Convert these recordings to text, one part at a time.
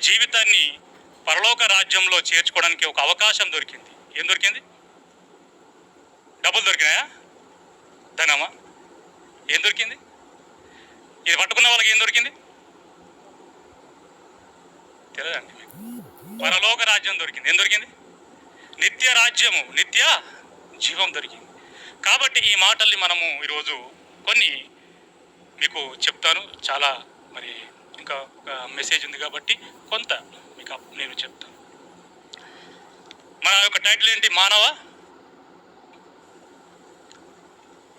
జీవితాన్ని పరలోక రాజ్యంలో చేర్చుకోవడానికి ఒక అవకాశం దొరికింది. ఏం దొరికింది? డబ్బులు దొరికినాయా? ధనమా? ఏం దొరికింది? ఇది పట్టుకున్న వాళ్ళకి ఏం దొరికింది? తెలియదండి. పరలోక రాజ్యం దొరికింది. ఏం దొరికింది? నిత్య రాజ్యము, నిత్య జీవం దొరికింది. కాబట్టి ఈ మాటల్ని మనము ఈరోజు కొన్ని మీకు చెప్తాను. చాలా మరి ఇంకా ఒక మెసేజ్ ఉంది కాబట్టి కొంత మీకు నేను చెప్తాను. మన యొక్క టైటిల్ ఏంటి? మానవ.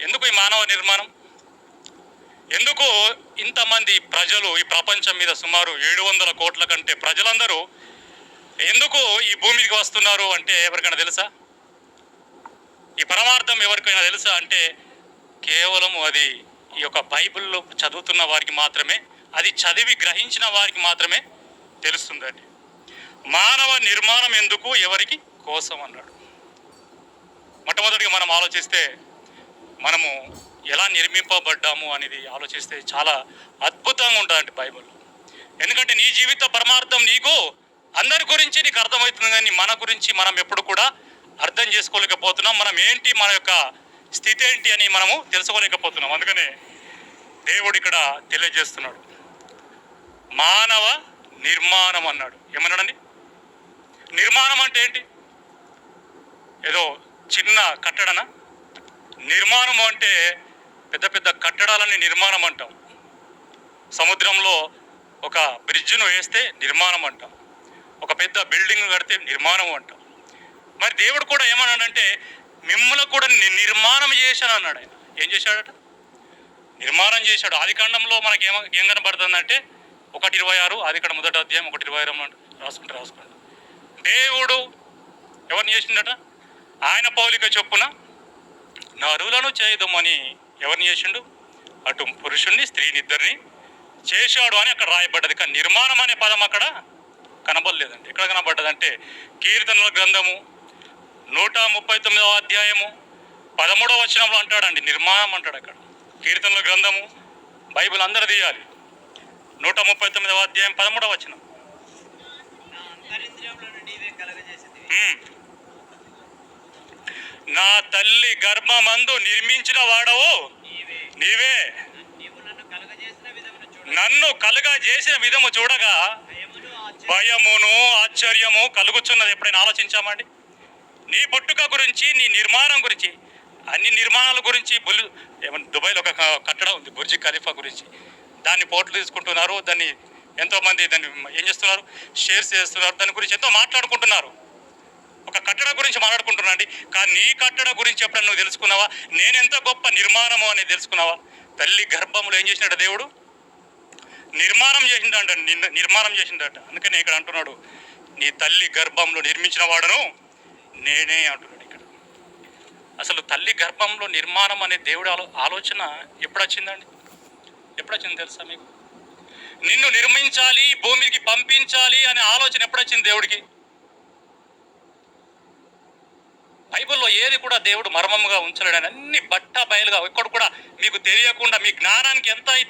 ఎందుకు ఈ మానవ నిర్మాణం? ఎందుకు ఇంతమంది ప్రజలు ఈ ప్రపంచం మీద సుమారు 700 కోట్ల కంటే ప్రజలందరూ ఎందుకు ఈ భూమికి వస్తున్నారు అంటే ఎవరికైనా తెలుసా? ఈ పరమార్థం ఎవరికైనా తెలుసా అంటే కేవలం అది ఈ యొక్క బైబిల్లో చదువుతున్న వారికి మాత్రమే, అది చదివి గ్రహించిన వారికి మాత్రమే తెలుస్తుందండి. మానవ నిర్మాణం ఎందుకు, ఎవరికి కోసం అన్నాడు. మొట్టమొదటిగా మనం ఆలోచిస్తే మనము ఎలా నిర్మింపబడ్డాము అనేది ఆలోచిస్తే చాలా అద్భుతంగా ఉంటుందండి బైబిల్లో. ఎందుకంటే నీ జీవిత పరమార్థం నీకు అందరి గురించి నీకు అర్థమవుతుంది, కానీ మన గురించి మనం ఎప్పుడు కూడా అర్థం చేసుకోలేకపోతున్నాం. మనం ఏంటి, మన యొక్క స్థితి ఏంటి అని మనము తెలుసుకోలేకపోతున్నాం. అందుకనే దేవుడు ఇక్కడ తెలియజేస్తున్నాడు, మానవ నిర్మాణం అన్నాడు. ఏమన్నాడండి? నిర్మాణం అంటే ఏంటి? ఏదో చిన్న కట్టడనా? నిర్మాణం అంటే పెద్ద పెద్ద కట్టడాలని నిర్మాణం అంటాం. సముద్రంలో ఒక బ్రిడ్జ్ను వేస్తే నిర్మాణం అంటాం. ఒక పెద్ద బిల్డింగ్ కడితే నిర్మాణం అంటాం. మరి దేవుడు కూడా ఏమన్నాడంటే మిమ్మల్ని కూడా నిర్మాణం చేశాను అన్నాడు. ఆయన ఏం చేశాడట? నిర్మాణం చేశాడు. ఆదికాండంలో మనకి ఏం కనబడుతుందంటే 1:26, ఆదికాండం 1వ అధ్యాయం 1:26 రాసుకోండి. దేవుడు ఎవరిని చేసిండట? ఆయన పోలిక చొప్పున నరులను చేయదమని ఎవరిని చేసిండు? అటు పురుషుణ్ణి స్త్రీని ఇద్దరిని చేశాడు అని అక్కడ రాయబడ్డది. కానీ నిర్మాణం అనే పదం అక్కడ కనబడలేదండి. ఎక్కడ కనబడ్డదంటే కీర్తనల గ్రంథము 139వ అధ్యాయము 13వ వచనంలో అంటాడండి, నిర్మాణం అంటాడు అక్కడ. కీర్తనల గ్రంథము బైబిల్ అందరూ తీయాలి. 139వ అధ్యాయం 13వ వచనం. నా తల్లి గర్భమందు నిర్మించిన వాడవు నీవే, నన్ను కలుగా చేసిన విధము చూడగా భయమును ఆశ్చర్యము కలుగుతున్నది. ఎప్పుడైనా ఆలోచించామండి? నీ పుట్టుక గురించి, నీ నిర్మాణం గురించి, అన్ని నిర్మాణాల గురించి. దుబాయ్లో ఒక కట్టడం ఉంది, బుర్జ్ ఖలీఫా గురించి. దాన్ని ఫోటోలు తీసుకుంటున్నారు, దాన్ని ఎంతోమంది దాన్ని ఏం చేస్తున్నారు, షేర్స్ చేస్తున్నారు, దాని గురించి ఎంతో మాట్లాడుకుంటున్నారు. ఒక కట్టడ గురించి మాట్లాడుకుంటున్నాండి. కానీ నీ కట్టడ గురించి ఎప్పుడన్నా నువ్వు తెలుసుకున్నావా? నేనెంత గొప్ప నిర్మాణము అనేది తెలుసుకున్నావా? తల్లి గర్భంలో ఏం చేసినాడు దేవుడు? నిర్మాణం చేసిండట, నిర్మాణం చేసిండట. అందుకని ఇక్కడ అంటున్నాడు, నీ తల్లి గర్భంలో నిర్మించిన వాడను నేనే అంటున్నాడు ఇక్కడ. అసలు తల్లి గర్భంలో నిర్మాణం అనే దేవుడు ఆలోచన ఎప్పుడు వచ్చిందండి? ఎప్పుడు వచ్చింది తెలుసా మీకు? నిన్ను నిర్మించాలి, భూమికి పంపించాలి అనే ఆలోచన ఎప్పుడు వచ్చింది దేవుడికి? బైబిల్లో ఏది కూడా దేవుడు మర్మముగా ఉంచలేడని, అన్ని బట్ట బయలుగా, ఎక్కడ కూడా మీకు తెలియకుండా, మీ జ్ఞానానికి ఎంత